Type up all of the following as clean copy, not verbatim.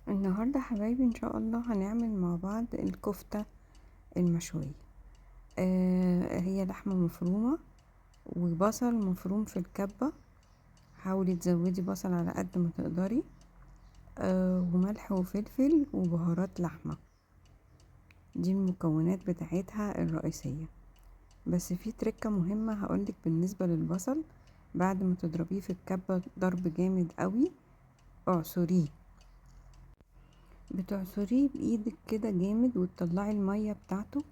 النهاردة حبايبي ان شاء الله هنعمل مع بعض الكفتة المشوية. هي لحمة مفرومة وبصل مفروم في الكبة. حاولي تزودي بصل على قد ما تقدري. وملح وفلفل وبهارات لحمة. دي المكونات بتاعتها الرئيسية. بس في تركة مهمة هقولك بالنسبة للبصل. بعد ما تضربيه في الكبة ضرب جامد قوي اعصريه. بتعصريه بايدك كده جامد وتطلعي المية بتاعته.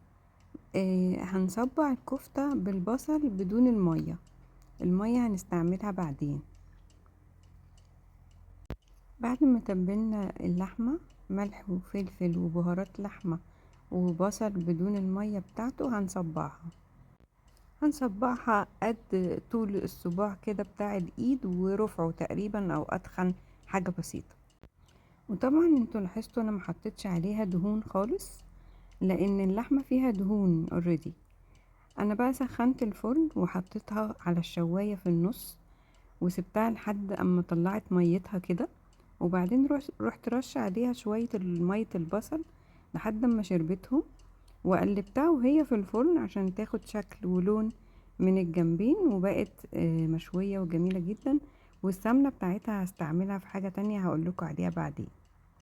هنصبع الكفتة بالبصل بدون المية هنستعملها بعدين. بعد ما تبلنا اللحمة ملح وفلفل وبهارات لحمة وبصل بدون المية بتاعته هنصبعها قد طول الصباع كده بتاع الايد ورفعه تقريبا او اتخن حاجة بسيطة. وطبعا انتوا لاحظتوا انا محطتش عليها دهون خالص لان اللحمة فيها دهون اوريدي. انا بقى سخنت الفرن وحطيتها على الشواية في النص وسبتها لحد اما طلعت ميتها كده. وبعدين رحت رش عليها شوية مية البصل لحد اما شربتهم. وقلبتها وهي في الفرن عشان تاخد شكل ولون من الجنبين وبقت مشوية وجميلة جدا. والسمنة بتاعتها هستعملها في حاجة تانية هقولكوا عليها بعدين.